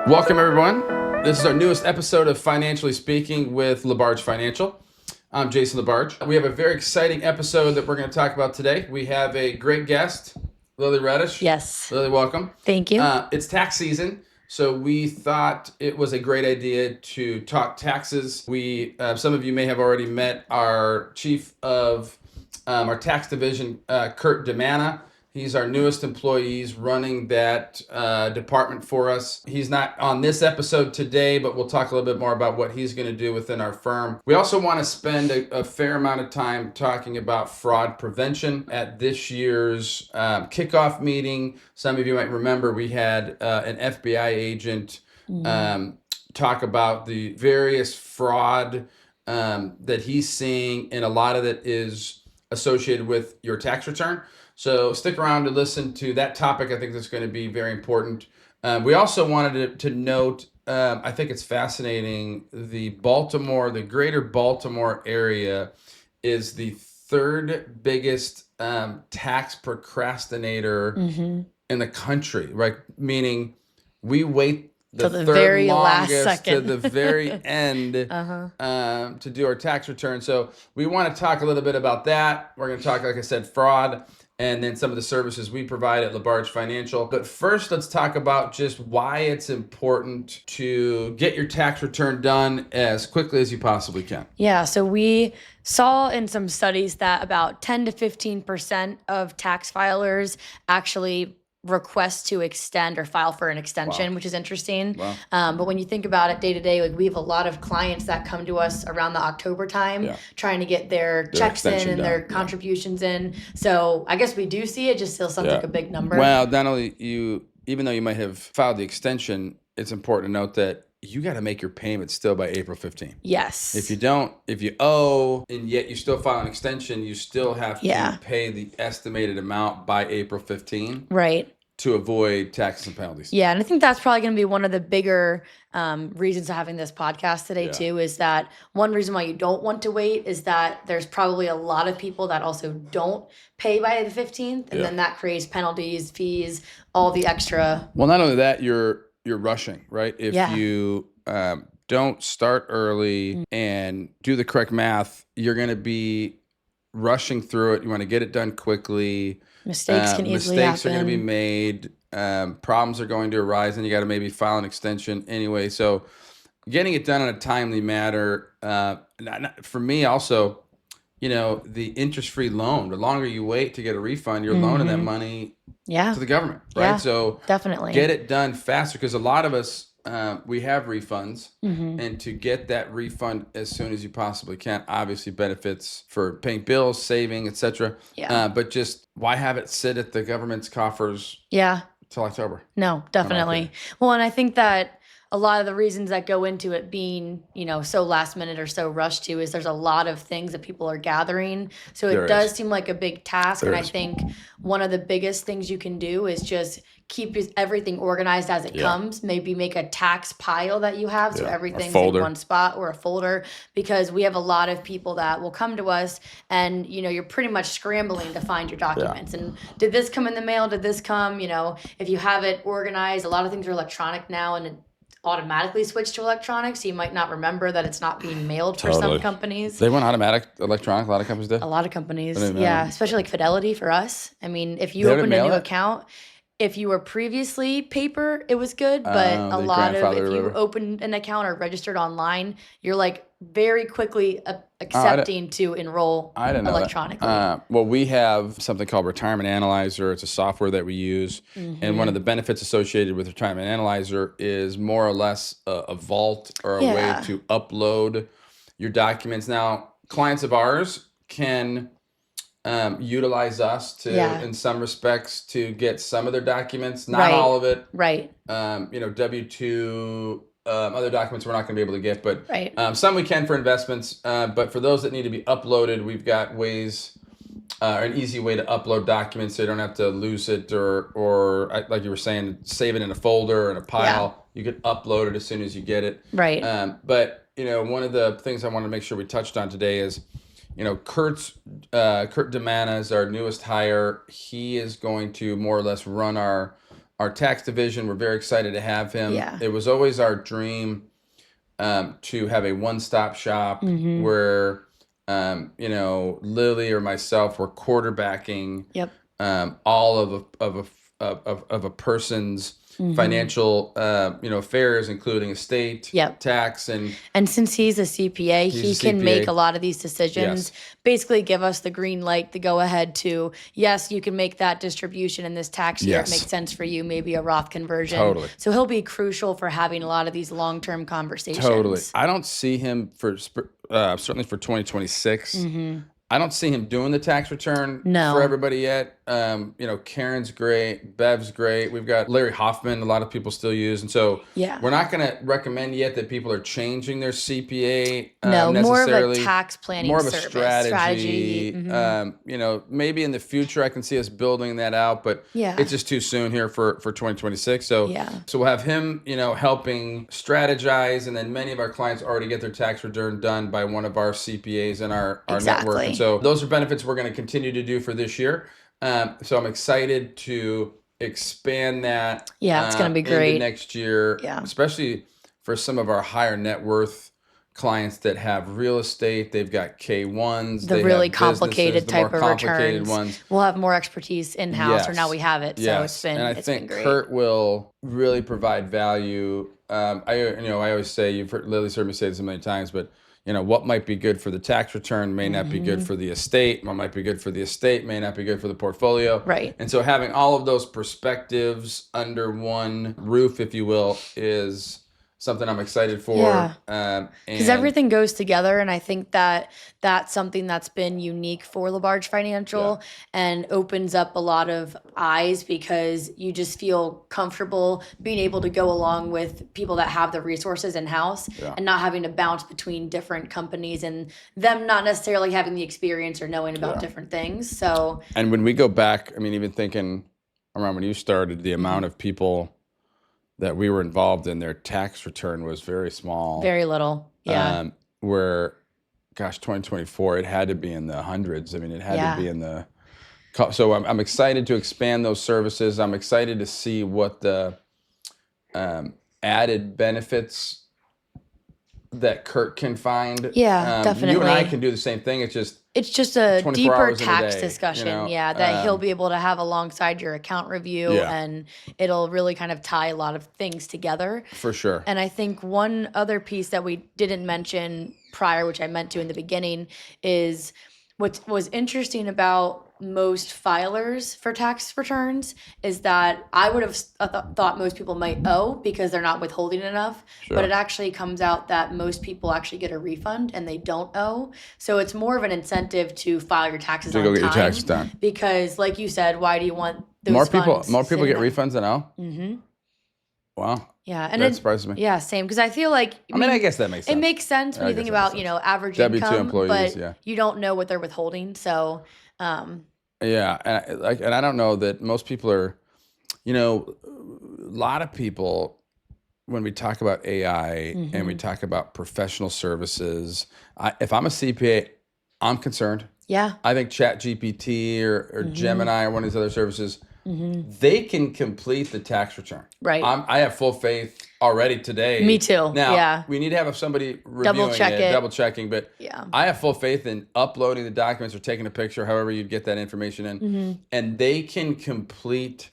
Welcome, everyone. This is our newest episode of Financially Speaking with LaBarge Financial. I'm Jason LaBarge. We have a very exciting episode that we're going to talk about today. We have a great guest, Lily Reddish. Yes. Lily, welcome. Thank you. It's tax season, so we thought it was a great idea to talk taxes. Some of you may have already met our chief of our tax division, Kurt DeManna. He's our newest employee. He's running that department for us. He's not on this episode today, but we'll talk a little bit more about what he's going to do within our firm. We also want to spend a fair amount of time talking about fraud prevention. At this year's kickoff meeting, some of you might remember we had an FBI agent talk about the various fraud that he's seeing, and a lot of it is associated with your tax return. So stick around to listen to that topic. I think that's going to be very important. We also wanted to note, I think it's fascinating, the greater Baltimore area is the third biggest tax procrastinator in the country, right? Meaning we wait the Till the third very last longest to second. the very end to do our tax return. So we want to talk a little bit about that. We're going to talk, like I said, fraud, and then some of the services we provide at LaBarge Financial. But first, let's talk about just why it's important to get your tax return done as quickly as you possibly can. Yeah, so we saw in some studies that about 10 to 15% of tax filers actually request to extend or file for an extension, which is interesting. But when you think about it day to day, like we have a lot of clients that come to us around the October time trying to get their checks in and their contributions in. So I guess we do see it, just still sounds like a big number. Well, not only even though you might have filed the extension, it's important to note that you got to make your payment still by April 15th. Yes. If you owe and yet you still file an extension, you still have to pay the estimated amount by April 15th. Right. To avoid taxes and penalties. Yeah, and I think that's probably going to be one of the bigger reasons of having this podcast today too, is that one reason why you don't want to wait is that there's probably a lot of people that also don't pay by the 15th, and then that creates penalties, fees, all the extra. Well, not only that, you're rushing, right? If you don't start early and do the correct math, you're going to be rushing through it. You want to get it done quickly. Mistakes can easily happen. Mistakes are going to be made. Problems are going to arise, and you got to maybe file an extension anyway. So getting it done in a timely manner, for me also, the interest-free loan, the longer you wait to get a refund, you're loaning that money to the government, right? Yeah, so definitely get it done faster, because a lot of us, we have refunds, and to get that refund as soon as you possibly can obviously benefits for paying bills, saving, etc. But just why have it sit at the government's coffers till October? No, definitely. Well, and I think that a lot of the reasons that go into it being, so last minute or so rushed to is there's a lot of things that people are gathering. So it does seem like a big task. And I think one of the biggest things you can do is just keep everything organized as it comes. Maybe make a tax pile that you have so everything's in one spot, or a folder, because we have a lot of people that will come to us and, you're pretty much scrambling to find your documents. And did this come in the mail? Did this come? If you have it organized, a lot of things are electronic now, and it automatically switch to electronic, so you might not remember that it's not being mailed for some companies. They want automatic electronic, a lot of companies do? A lot of companies, especially like Fidelity for us. I mean, if you opened a new account, if you were previously paper, it was good, but a lot of, if you opened an account or registered online, you're like very quickly accepting to enroll electronically. Well, we have something called Retirement Analyzer. It's a software that we use. And one of the benefits associated with Retirement Analyzer is more or less a vault or a way to upload your documents. Now, clients of ours can utilize us to, in some respects, to get some of their documents, not all of it. Right. W-2, other documents we're not going to be able to get, but some we can for investments. But for those that need to be uploaded, we've got ways, an easy way to upload documents so you don't have to lose it or like you were saying, save it in a folder or in a pile. You can upload it as soon as you get it. Right. But one of the things I want to make sure we touched on today is, Kurt DeManna is our newest hire. He is going to more or less run our our tax division, we're very excited to have him. Yeah. It was always our dream to have a one-stop shop where, Lily or myself were quarterbacking Yep. all of a person's financial, affairs, including estate, Yep. tax, and since he's a CPA, he can make a lot of these decisions. Yes. Basically, give us the green light, the go ahead to yes, you can make that distribution in this tax year. Yes. It makes sense for you, maybe a Roth conversion. Totally. So he'll be crucial for having a lot of these long term conversations. Totally. I don't see him for certainly for 2026. I don't see him doing the tax return for everybody yet. Karen's great, Bev's great. We've got Larry Hoffman, a lot of people still use. And so we're not going to recommend yet that people are changing their CPA No, more of necessarily. a tax planning More of a service. strategy. Maybe in the future I can see us building that out, but it's just too soon here for 2026. So we'll have him, helping strategize, and then many of our clients already get their tax return done by one of our CPAs in our network. And so those are benefits we're going to continue to do for this year. So I'm excited to expand that. It's going to be great into next year, especially for some of our higher net worth clients that have real estate. They've got K1s, the really complicated type of complicated returns. Ones. We'll have more expertise in house, or now we have it. So it's been, and I think been great. Kurt will really provide value. I always say, Lily's heard me say this a million times, but what might be good for the tax return may not be good for the estate. What might be good for the estate may not be good for the portfolio. Right. And so having all of those perspectives under one roof, if you will, is something I'm excited for. Because everything goes together, and I think that that's something that's been unique for LaBarge Financial and opens up a lot of eyes, because you just feel comfortable being able to go along with people that have the resources in-house and not having to bounce between different companies and them not necessarily having the experience or knowing about different things. So, and when we go back, even thinking around when you started, the amount of people that we were involved in their tax return was very small. Very little. Yeah. Where, 2024, it had to be in the hundreds. It had to be in the... So I'm excited to expand those services. I'm excited to see what the added benefits that Kurt can find. Yeah, definitely. You and I can do the same thing. It's just a deeper tax day, discussion, that he'll be able to have alongside your account review, and it'll really kind of tie a lot of things together. For sure. And I think one other piece that we didn't mention prior, which I meant to in the beginning, is what was interesting about most filers for tax returns is that I would have thought most people might owe because they're not withholding enough, but it actually comes out that most people actually get a refund and they don't owe. So it's more of an incentive to file your taxes on time. Go get your taxes done. Because, like you said, why do you want those more funds? More people get refunds than owe? Mm-hmm. Wow. Yeah, and that surprises me. Yeah, same. Because I feel like I guess that makes sense. It makes sense when you think about average W2 income, employees, but you don't know what they're withholding. So, and I don't know that most people are, a lot of people, when we talk about AI and we talk about professional services, if I'm a CPA, I'm concerned. Yeah. I think ChatGPT or Gemini or one of these other services, they can complete the tax return. Right. I have full faith already today. Me too. Now, we need to have somebody reviewing double checking, but I have full faith in uploading the documents or taking a picture, however you get that information in, and they can complete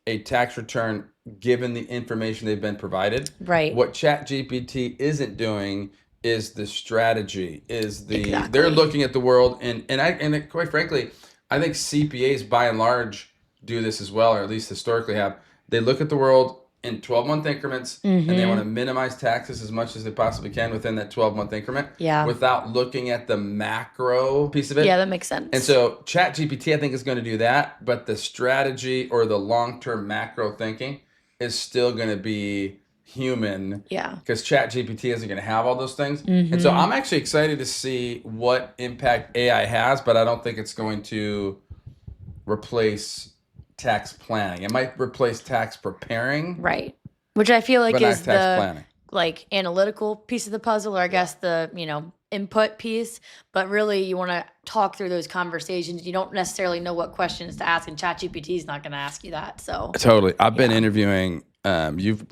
a tax return given the information they've been provided. Right. What ChatGPT isn't doing is the strategy, they're looking at the world, and quite frankly, I think CPAs by and large do this as well, or at least historically have. They look at the world in 12-month increments, and they want to minimize taxes as much as they possibly can within that 12-month increment without looking at the macro piece of it. Yeah, that makes sense. And so ChatGPT, I think, is going to do that, but the strategy or the long-term macro thinking is still going to be human. Yeah. Because ChatGPT isn't going to have all those things. And so I'm actually excited to see what impact AI has, but I don't think it's going to replace tax planning. It might replace tax preparing. Right. Which I feel like is the planning. Like analytical piece of the puzzle, or I guess the, input piece, but really you want to talk through those conversations. You don't necessarily know what questions to ask, and ChatGPT is not going to ask you that. So totally. I've been interviewing. We've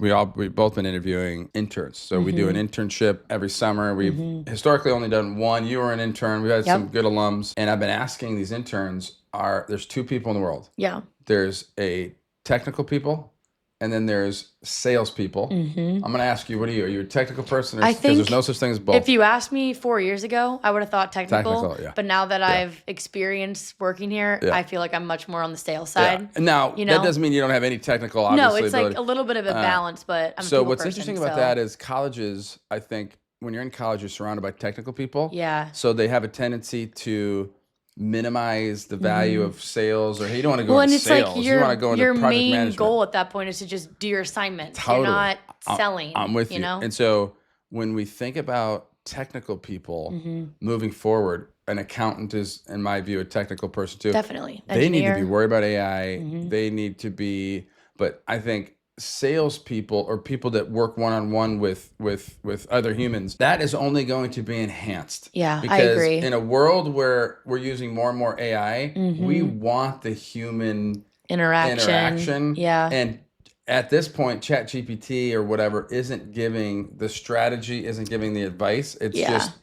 both been interviewing interns. So we do an internship every summer. We've historically only done one. You were an intern. We've had some good alums, and I've been asking these interns. There's two people in the world. Yeah. There's a technical people, and then there's salespeople. I'm going to ask you, what are you? Are you a technical person? I think there's no such thing as both. If you asked me 4 years ago, I would have thought technical. Yeah. But now that I've experienced working here, I feel like I'm much more on the sales side. Yeah. Now, that doesn't mean you don't have any technical, obviously. No, it's like a little bit of a balance, but I'm a So people what's person, interesting about that is colleges, I think, when you're in college, you're surrounded by technical people. Yeah. So they have a tendency to minimize the value of sales, or hey, you don't want to go into sales. Like you want to go into project management. Your main goal at that point is to just do your assignments. Totally. You're not selling. I'm with you. And so when we think about technical people moving forward, an accountant is, in my view, a technical person too. Definitely. They need to be worried about AI. They need to be, but I think salespeople or people that work one-on-one with other humans, that is only going to be enhanced. Yeah, because I agree. In a world where we're using more and more AI, we want the human interaction. Yeah. And at this point, ChatGPT or whatever isn't giving the strategy, isn't giving the advice. It's just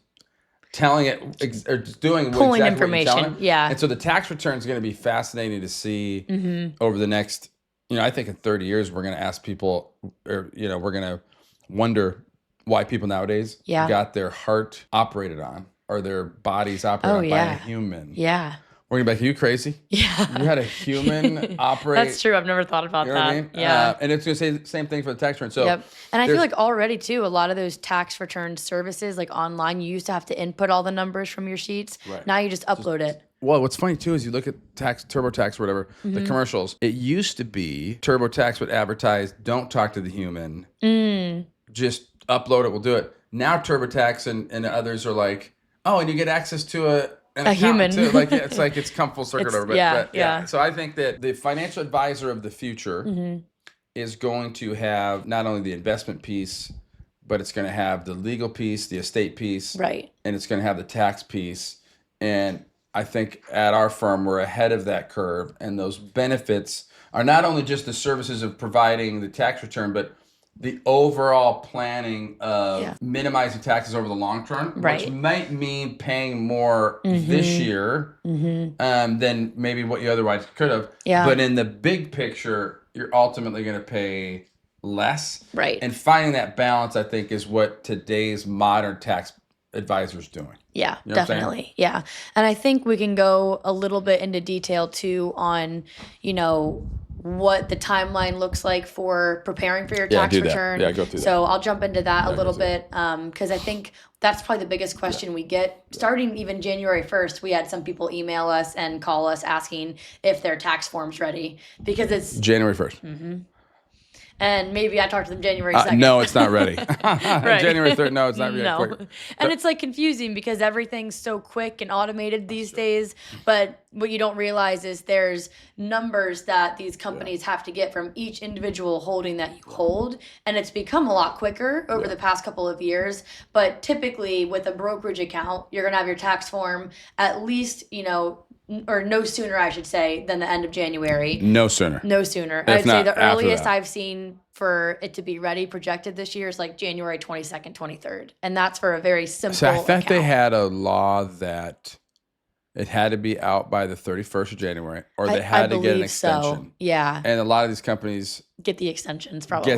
telling it or just doing pulling exactly information. What you're telling it. Yeah. And so the tax return is going to be fascinating to see over the next. I think in 30 years, we're going to ask people, or, we're going to wonder why people nowadays got their heart operated on or their bodies operated on by a human. Yeah. We're going to be like, are you crazy? Yeah. You had a human operate. That's true. I've never thought about that. What I mean? Yeah. And it's going to say the same thing for the tax return. So, and I feel like already, too, a lot of those tax return services, like online, you used to have to input all the numbers from your sheets. Right. Now you just upload it. Well, what's funny too is you look at TurboTax or whatever, the commercials. It used to be TurboTax would advertise, "Don't talk to the human, just upload it, we'll do it." Now TurboTax and others are like, "Oh, and you get access to a human." Too. It's come full circle over. But So I think that the financial advisor of the future is going to have not only the investment piece, but it's going to have the legal piece, the estate piece, right, and it's going to have the tax piece. And I think at our firm, we're ahead of that curve. And those benefits are not only just the services of providing the tax return, but the overall planning of minimizing taxes over the long term, which might mean paying more this year than maybe what you otherwise could have. Yeah. But in the big picture, you're ultimately going to pay less. Right. And finding that balance, I think, is what today's modern tax advisors doing. Yeah, definitely. Yeah. And I think we can go a little bit into detail too on, what the timeline looks like for preparing for your tax return. Yeah, go through that. So I'll jump into that a little bit because I think that's probably the biggest question we get. Starting even January 1st, we had some people email us and call us asking if their tax form's ready because it's January 1st. And maybe I talked to them January 2nd. No, it's not ready. January 3rd, no, it's not ready. No. And it's like confusing because everything's so quick and automated these days. But what you don't realize is there's numbers that these companies have to get from each individual holding that you hold. And it's become a lot quicker over the past couple of years. But typically with a brokerage account, you're going to have your tax form at least, or no sooner, I should say, than the end of January. No sooner. I'd say the earliest I've seen for it to be ready projected this year is like January 22nd, 23rd. And that's for a very simple So I thought account. they had a law that it had to be out by the 31st of January or they had to get an extension. So. Yeah. And a lot of these companies get the extensions probably.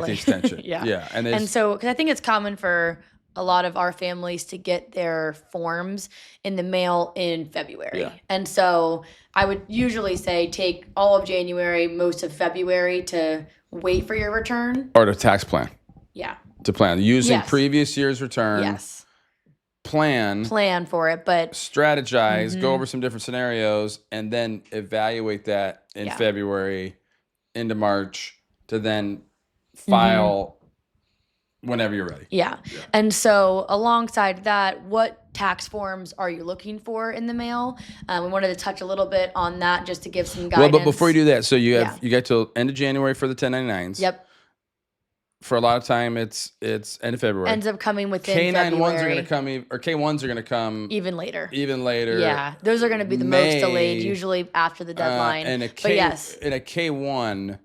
Yeah. And so, because I think it's common for a lot of our families to get their forms in the mail in February. Yeah. And so I would usually say take all of January, most of February to wait for your return. Or to tax plan. Yeah. To plan. Using previous year's return. Yes. Plan for it, but strategize, go over some different scenarios, and then evaluate that in February into March to then file whenever you're ready. Yeah. And so alongside that, what tax forms are you looking for in the mail? We wanted to touch a little bit on that just to give some guidance. Well, but before you do that, so you get till end of January for the 1099s. Yep. for a lot of time, it's end of February. Ends up coming within K9 ones are February. going to come, or K1s are going to come even later. Yeah, those are going to be the most delayed, usually after the deadline. And a K1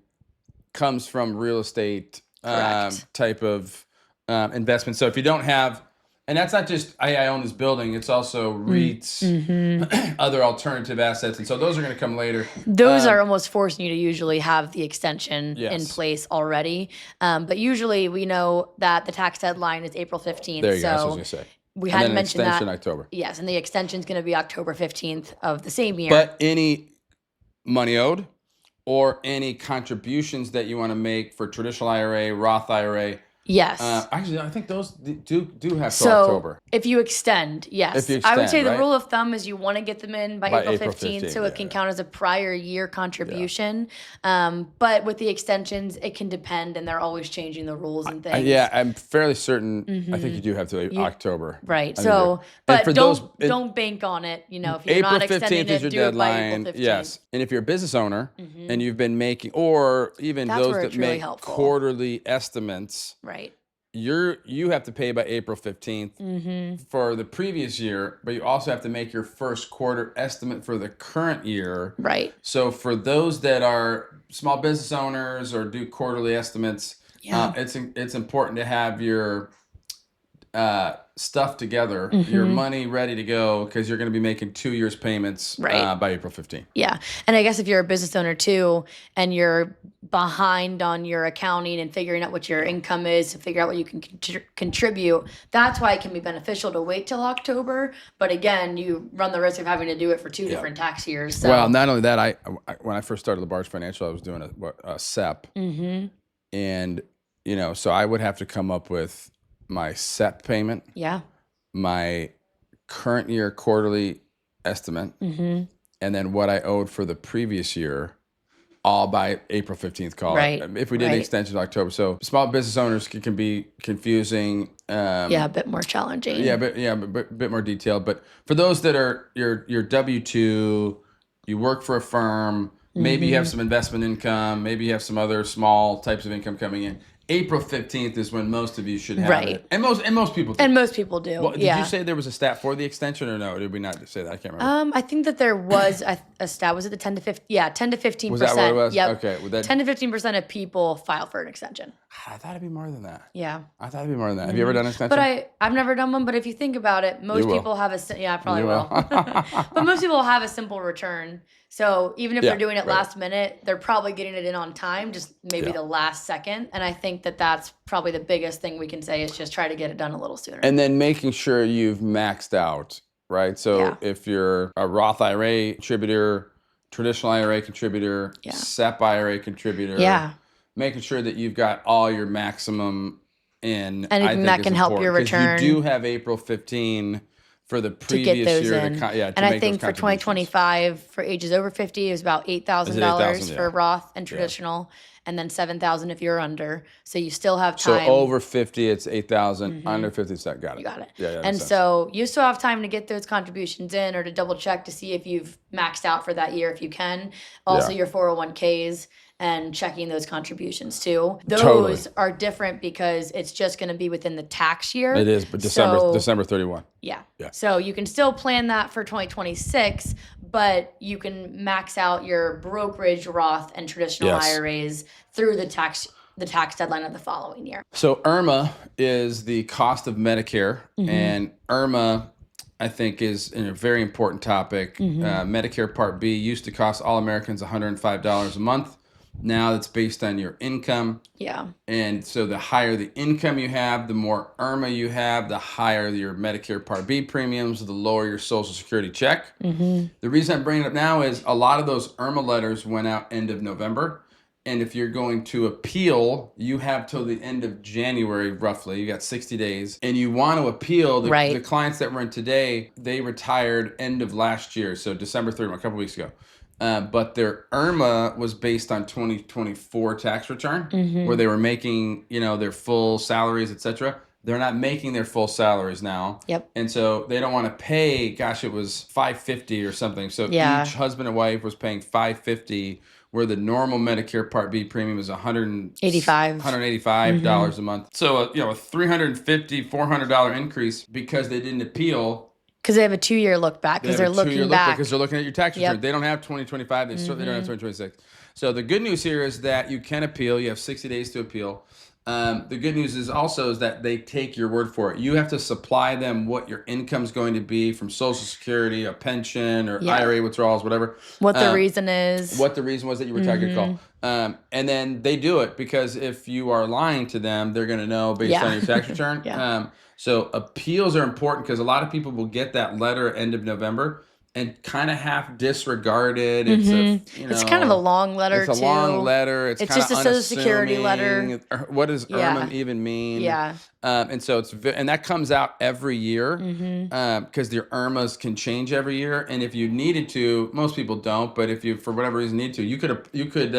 comes from real estate type of investment. So if you don't have, and that's not just I own this building, it's also REITs, other alternative assets, and so those are going to come later. Those are almost forcing you to usually have the extension in place already. But usually we know that the tax deadline is April 15th. There you go. That's what I was going to say. We hadn't mentioned that. October. Yes, and the extension is going to be October 15th of the same year. But any money owed or any contributions that you want to make for traditional IRA, Roth IRA. Yes. Actually, I think those do have till October. If you extend, yes. I would say the rule of thumb is you want to get them in by April 15th, so it can count as a prior year contribution. But with the extensions, it can depend, and they're always changing the rules and things. I'm fairly certain. I think you do have to October. Right. So, but don't bank on it. If you're April not extending 15th is your deadline. Yes. And if you're a business owner and you've been making, or even those that make quarterly estimates. Right. You have to pay by April 15th for the previous year, but you also have to make your first quarter estimate for the current year. Right. So for those that are small business owners or do quarterly estimates, it's important to have your stuff together, your money ready to go, because you're going to be making 2 years payments by April 15th. Yeah. And I guess if you're a business owner too, and you're behind on your accounting and figuring out what your income is to figure out what you can contribute, that's why it can be beneficial to wait till October. But again, you run the risk of having to do it for 2 different tax years. So. Well, not only that, I when I first started LaBarge Financial, I was doing a SEP. And, so I would have to come up with my SEP payment, my current year quarterly estimate, and then what I owed for the previous year, all by April 15th call. Right. If we did an extension in October. So small business owners can be confusing. A bit more challenging. A bit more detailed. But for those that are your W-2, you work for a firm, maybe you have some investment income, maybe you have some other small types of income coming in. April 15th is when most of you should have it. And most people do. And most people do. Well, did you say there was a stat for the extension, or no? Did we not say that? I can't remember. I think that there was a stat. Was it the 10 to 15? Yeah, 10 to 15%. Was that what it was? Yep. Okay. 10 to 15% of people file for an extension. I thought it'd be more than that. Yeah. I thought it'd be more than that. Have you ever done an extension? But I've never done one, but if you think about it, most people have I probably will. But most people have a simple return. So even if they're doing it last minute, they're probably getting it in on time, just maybe the last second. And I think that that's probably the biggest thing we can say is just try to get it done a little sooner. And then making sure you've maxed out, right? So if you're a Roth IRA contributor, traditional IRA contributor, SEP IRA contributor, making sure that you've got all your maximum in. Anything that can help your return. Because you do have April 15 for the previous year. And I think for 2025, for ages over 50, it was about $8,000 for Roth and traditional, and then $7,000 if you're under. So you still have time. So over 50, it's $8,000. Under 50, got it. You got it. Yeah, and so you still have time to get those contributions in, or to double check to see if you've maxed out for that year if you can. Also your 401ks. And checking those contributions too. Those are different because it's just going to be within the tax year. It is, but December 31. Yeah. So you can still plan that for 2026, but you can max out your brokerage, Roth, and traditional IRAs through the tax deadline of the following year. So IRMA is the cost of Medicare, and IRMA, I think, is a very important topic. Medicare Part B used to cost all Americans $105 a month. Now it's based on your income. Yeah. And so the higher the income you have, the more IRMA you have, the higher your Medicare Part B premiums, the lower your Social Security check. The reason I'm bringing it up now is a lot of those IRMA letters went out end of November. And if you're going to appeal, you have till the end of January, roughly. You got 60 days. And you want to appeal. The clients that were in today, they retired end of last year. So December 31, a couple weeks ago. But their IRMA was based on 2024 tax return, where they were making, their full salaries, etc. They're not making their full salaries now. Yep. And so they don't want to pay, it was $550 or something. So each husband and wife was paying $550, where the normal Medicare Part B premium is $85 $185 a month. So, a $350, $400 increase because they didn't appeal. Because they have a 2-year look back, because they're looking back. Because they're looking at your tax return. They don't have 2025. They certainly don't have 2026. So the good news here is that you can appeal. You have 60 days to appeal. The good news is that they take your word for it. You have to supply them what your income is going to be from Social Security, a pension, or IRA withdrawals, whatever. What the reason is. What the reason was that you retired your call. And then they do it because if you are lying to them, they're going to know based on your tax return. So appeals are important because a lot of people will get that letter end of November and kind of half disregard it. It's kind of a long letter. It's a long letter. It's kind just of a Social Security letter. What does IRMA even mean? And so and that comes out every year because your IRMAs can change every year. And if you needed to, most people don't, but if you for whatever reason need to, you could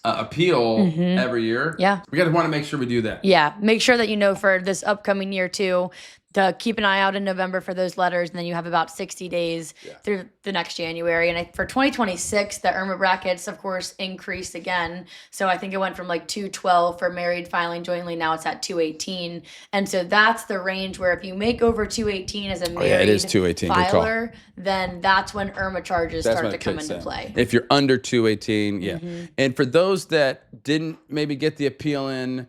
appeal every year. We got to want to make sure we do that. Make sure that for this upcoming year too, to keep an eye out in November for those letters, and then you have about 60 days through the next January. And for 2026, the IRMA brackets, of course, increased again. So I think it went from like 212 for married filing jointly. Now it's at 218. And so that's the range where if you make over 218 as a married it is 218. filer, then that's when IRMA charges start to come into play. If you're under 218, And for those that didn't maybe get the appeal in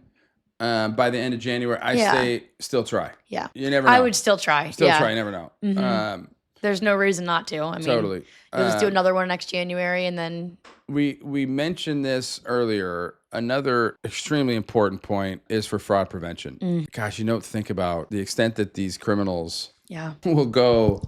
by the end of January, I say still try. You never know. I would still try. Try. You never know. There's no reason not to. I mean, totally. You'll just do another one next January, and then we mentioned this earlier. Another extremely important point is for fraud prevention. Gosh, think about the extent that these criminals will go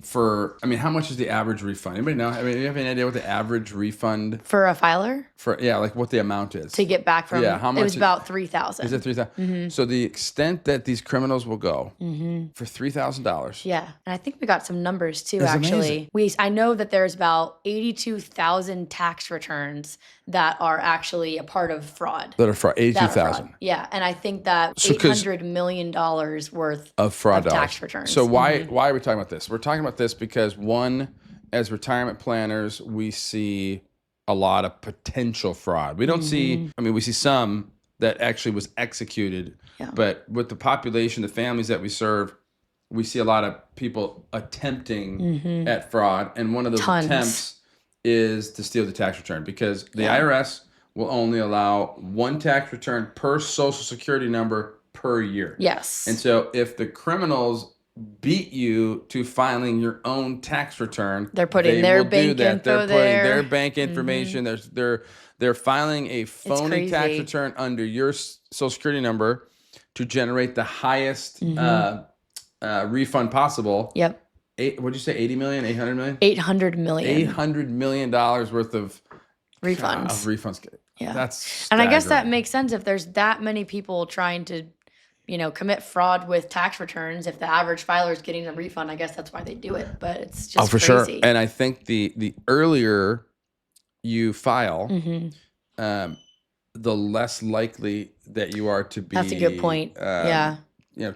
for. I mean, how much is the average refund? Anybody know? I mean, do you have any idea what the average refund for a filer? Like what the amount is to get back from. How much? It was about $3,000. Is it $3,000? So the extent that these criminals will go for $3,000. Yeah, and I think we got some numbers too. Actually, I know that there's about 82,000 tax returns that are actually a part of fraud. That are fraud. 82,000. Yeah, and I think that $800 million worth of fraud of tax returns. So why are we talking about this? We're talking about this because one, as retirement planners, we see a lot of potential fraud. We don't see. I mean, we see some that actually was executed, but with the population, the families that we serve, we see a lot of people attempting at fraud, and one of those attempts is to steal the tax return because the IRS will only allow one tax return per Social Security number per year. Yes. And so if the criminals beat you to filing your own tax return, they're putting their bank info They're putting their bank information. They're filing a phony tax return under your Social Security number to generate the highest refund possible. Yep. What'd you say? 80 million? 800 million? 800 million. $800 million worth of refunds. Refunds. Yeah. That's staggering. And I guess that makes sense if there's that many people trying to, commit fraud with tax returns. If the average filer is getting a refund, I guess that's why they do it. But it's just crazy. Sure. And I think the earlier you file, the less likely that you are to be. That's a good point.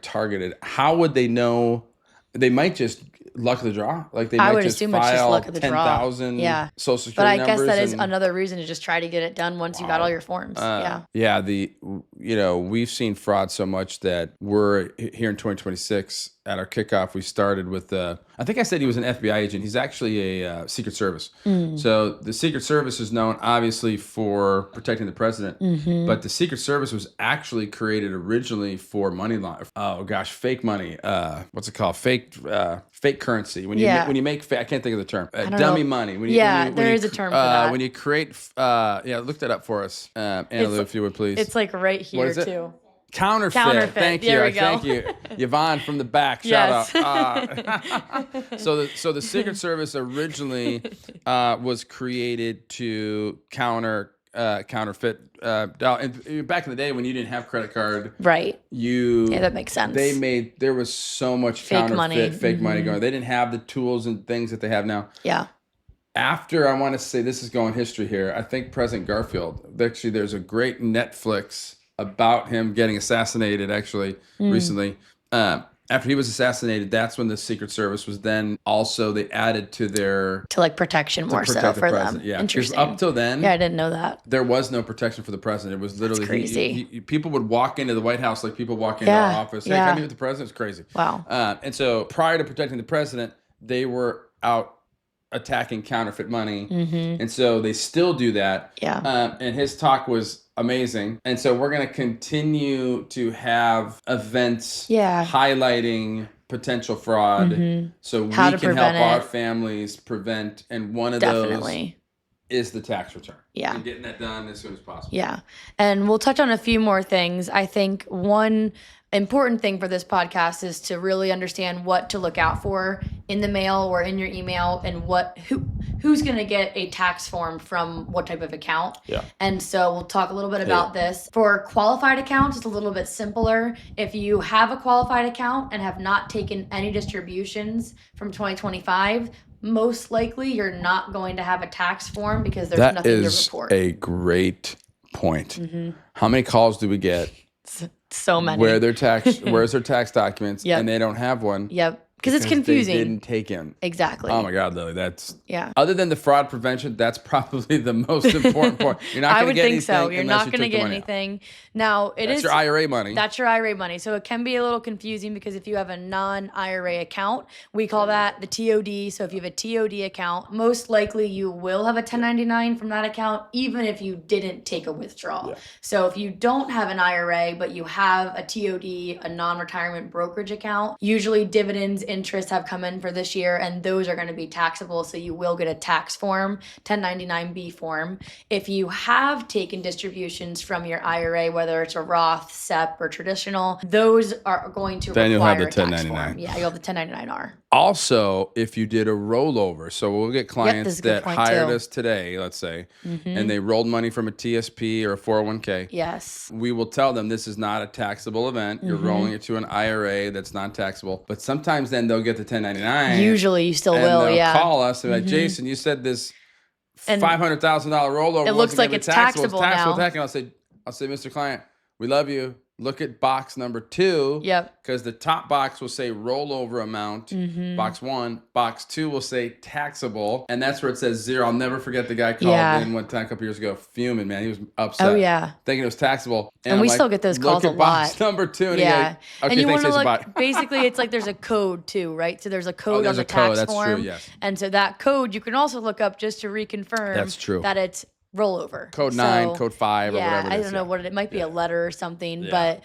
Targeted. How would they know? They might just luck of the draw. Like they I might would just assume file it's just luck of the draw. 10,000 Social Security But I numbers. guess that is another reason to just try to get it done once you got all your forms. We've seen fraud so much that we're here in 2026 at our kickoff. We started with I think I said he was an FBI agent. He's actually a Secret Service. So the Secret Service is known obviously for protecting the president, but the Secret Service was actually created originally for money laundering. Oh gosh, fake money. What's it called? Fake currency. When you make I can't think of the term. Dummy money. There is a term for that. When you create look that up for us, Anna Lou, if you would please. It's like right here too. Counterfeit. Thank you. Thank you. Yvonne from the back. Shout out. So the Secret Service originally was created to counterfeit. And back in the day when you didn't have credit card, right? That makes sense. There was so much fake money going. They didn't have the tools and things that they have now. Yeah. After, I want to say, this is going history here. I think President Garfield. Actually, there's a great Netflix about him getting assassinated. Actually, recently, After he was assassinated, that's when the Secret Service was then also, they added to their... To like protection more so protect the for president. them. Yeah, because Interesting. up till then, Yeah, I didn't know that. there was no protection for the president. It was literally crazy. people would walk into the White House like people walk into our office. Hey, can I meet with the president? It's crazy. Wow. And so prior to protecting the president, they were out attacking counterfeit money. And so they still do that. Yeah. And his talk was amazing. And so we're going to continue to have events highlighting potential fraud so we can help our families prevent. And one of those is the tax return. Yeah. And getting that done as soon as possible. Yeah. And we'll touch on a few more things. I think one important thing for this podcast is to really understand what to look out for in the mail or in your email, and who's going to get a tax form from what type of account. Yeah. And so we'll talk a little bit about this. For qualified accounts, it's a little bit simpler. If you have a qualified account and have not taken any distributions from 2025, most likely you're not going to have a tax form because there's nothing to report. That is a great point. How many calls do we get? So many. Where's their tax documents and they don't have one? Yep. Because it's confusing. They didn't take him. Exactly. Oh my God, Lily, that's other than the fraud prevention, that's probably the most important point. You're not going to get anything. I would think so. You're not going to get anything. Now, that's your IRA money. That's your IRA money. So it can be a little confusing because if you have a non-IRA account, we call that the TOD. So if you have a TOD account, most likely you will have a 1099 from that account, even if you didn't take a withdrawal. Yeah. So if you don't have an IRA, but you have a TOD, a non-retirement brokerage account, usually dividends, interest have come in for this year, and those are going to be taxable. So you will get a tax form, 1099-B form. If you have taken distributions from your IRA, whether it's a Roth, SEP, or traditional, those are going to require you'll have the a tax 1099. form. Yeah, you'll have the 1099-R. Also, if you did a rollover, so we'll get clients that hired us today, let's say, and they rolled money from a TSP or a 401k. Yes. We will tell them this is not a taxable event. You're rolling it to an IRA that's non-taxable. But sometimes then they'll get the 1099. Usually you still will, they'll call us and be like, Jason, you said this $500,000 rollover. It looks like it's taxable now. I'll say, Mr. Client, we love you. Look at box number 2. Yep. Because the top box will say rollover amount. Box 1. Box 2 will say taxable. And that's where it says 0. I'll never forget the guy called in one time a couple years ago, fuming, man. He was upset. Oh, yeah. Thinking it was taxable. And we still get those calls a lot. Box number 2. And okay, and you want to look, basically, it's like there's a code too, right? So there's a code on the tax form. That's true, yes. And so that code you can also look up just to reconfirm that it's rollover. Code 9, code 5, or whatever it is. I don't know what it might be, a letter or something, but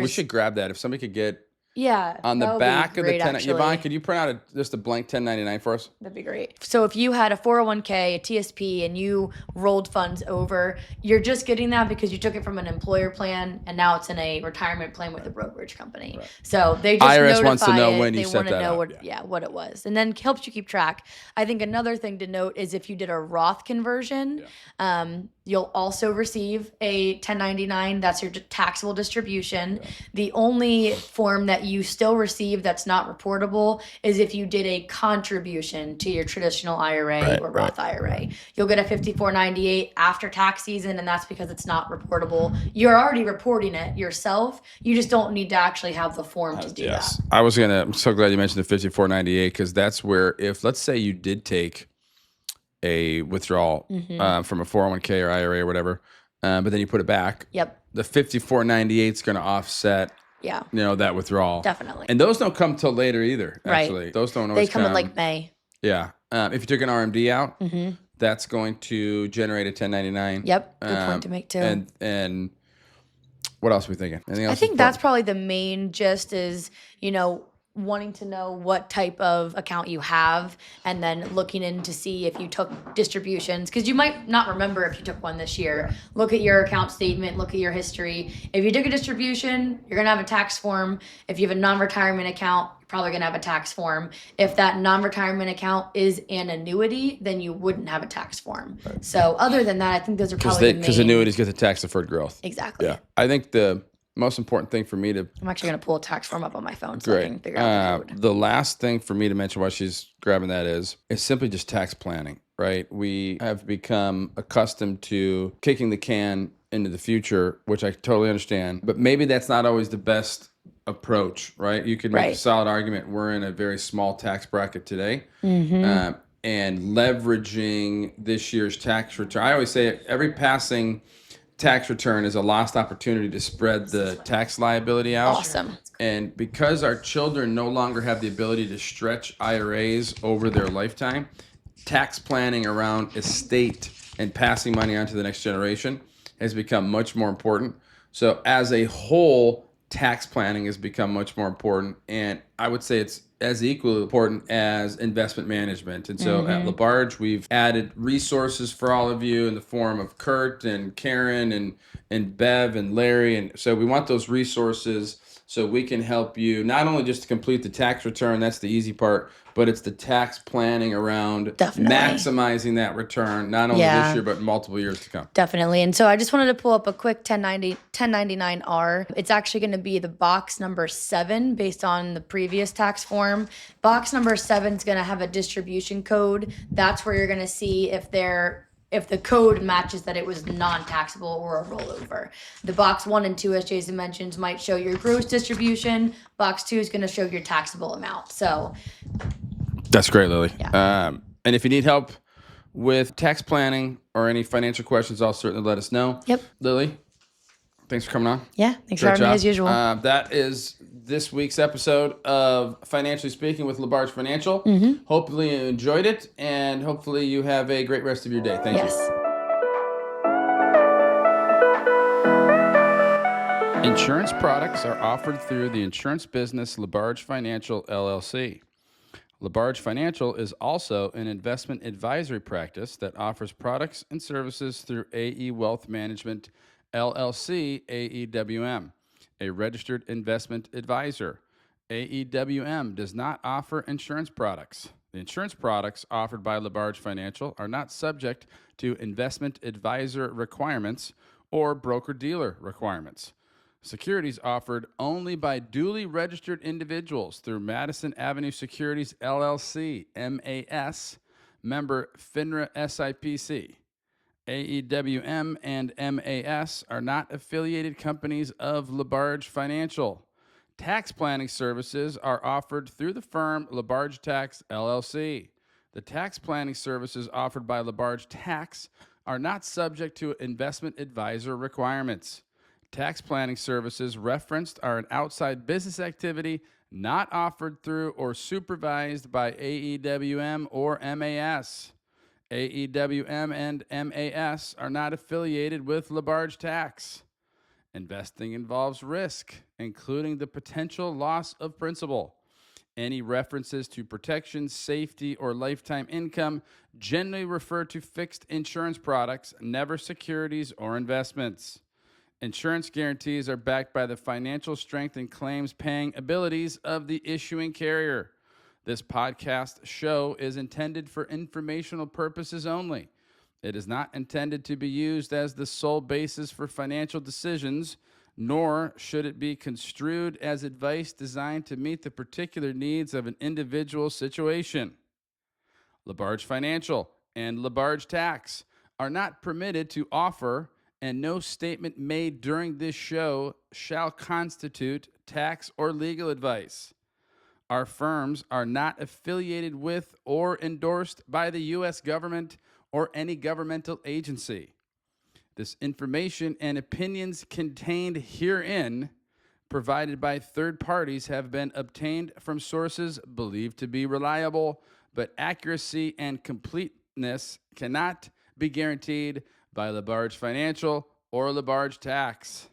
we should grab that. If somebody could get Yeah. On the back of the 10, Yvonne, could you print out just a blank 1099 for us? That'd be great. So if you had a 401k, a TSP, and you rolled funds over, you're just getting that because you took it from an employer plan, and now it's in a retirement plan with a brokerage company. Right. So they just IRS notify wants to know it. when you they set want to that know up. what it was, and then helps you keep track. I think another thing to note is if you did a Roth conversion, you'll also receive a 1099. That's your taxable distribution. Yeah. The only form that you still receive that's not reportable is if you did a contribution to your traditional IRA or Roth IRA. You'll get a 5498 after tax season, and that's because it's not reportable. You're already reporting it yourself. You just don't need to actually have the form to do that. I'm so glad you mentioned the 5498 because that's where if, let's say you did take a withdrawal from a 401k or IRA or whatever, but then you put it back. Yep. The 5498 is going to offset that withdrawal. Definitely. And those don't come till later either, actually. Right. Those don't always come. They come in like May. Yeah. If you took an RMD out, that's going to generate a 1099. Yep. Good point to make too. And what else are we thinking? Anything else? I think that's probably the main gist is, wanting to know what type of account you have and then looking in to see if you took distributions because you might not remember if you took one this year. Look at your account statement, look at your history. If you took a distribution, you're going to have a tax form. If you have a non-retirement account, you're probably going to have a tax form. If that non-retirement account is an annuity, then you wouldn't have a tax form. Right. So other than that, I think those are probably the main. Because annuities get the tax deferred growth. Exactly. Yeah. I think the most important thing for me to... I'm actually going to pull a tax form up on my phone so I can figure out the code. The last thing for me to mention while she's grabbing that is simply just tax planning, right? We have become accustomed to kicking the can into the future, which I totally understand. But maybe that's not always the best approach, right? You can make a solid argument. We're in a very small tax bracket today. And leveraging this year's tax return. I always say every passing tax return is a lost opportunity to spread the tax liability out. Awesome. And because our children no longer have the ability to stretch IRAs over their lifetime, tax planning around estate and passing money on to the next generation has become much more important. So as a whole, tax planning has become much more important. And I would say it's as equally important as investment management. And so at LaBarge, we've added resources for all of you in the form of Kurt and Karen and Bev and Larry. And so we want those resources so we can help you not only just to complete the tax return, that's the easy part, but it's the tax planning around maximizing that return, not only this year, but multiple years to come. Definitely. And so I just wanted to pull up a quick 1099-R. It's actually going to be the box number 7 based on the previous tax form. Box number 7 is going to have a distribution code. That's where you're going to see if the code matches that it was non-taxable or a rollover. The box 1 and 2, as Jason mentions, might show your gross distribution. Box 2 is going to show your taxable amount. So that's great, Lily. Yeah. And if you need help with tax planning or any financial questions, I'll certainly let us know. Yep. Lily, thanks for coming on. Yeah, thanks for having me as usual. That is this week's episode of Financially Speaking with LaBarge Financial. Hopefully you enjoyed it, and hopefully you have a great rest of your day. Thank you. Insurance products are offered through the insurance business LaBarge Financial, LLC. LaBarge Financial is also an investment advisory practice that offers products and services through AE Wealth Management, LLC, AEWM, a registered investment advisor. AEWM does not offer insurance products. The insurance products offered by LaBarge Financial are not subject to investment advisor requirements or broker-dealer requirements. Securities offered only by duly registered individuals through Madison Avenue Securities, LLC, MAS, member FINRA SIPC. AEWM and MAS are not affiliated companies of LaBarge Financial. Tax planning services are offered through the firm LaBarge Tax, LLC. The tax planning services offered by LaBarge Tax are not subject to investment advisor requirements. Tax planning services referenced are an outside business activity not offered through or supervised by AEWM or MAS. AEWM and MAS are not affiliated with LaBarge Tax. Investing involves risk, including the potential loss of principal. Any references to protection, safety, or lifetime income generally refer to fixed insurance products, never securities or investments. Insurance guarantees are backed by the financial strength and claims paying abilities of the issuing carrier. This podcast show is intended for informational purposes only. It is not intended to be used as the sole basis for financial decisions, nor should it be construed as advice designed to meet the particular needs of an individual situation. LaBarge Financial and LaBarge Tax are not permitted to offer, and no statement made during this show shall constitute tax or legal advice. Our firms are not affiliated with or endorsed by the U.S. government or any governmental agency. This information and opinions contained herein, provided by third parties, have been obtained from sources believed to be reliable, but accuracy and completeness cannot be guaranteed by LaBarge Financial or LaBarge Tax.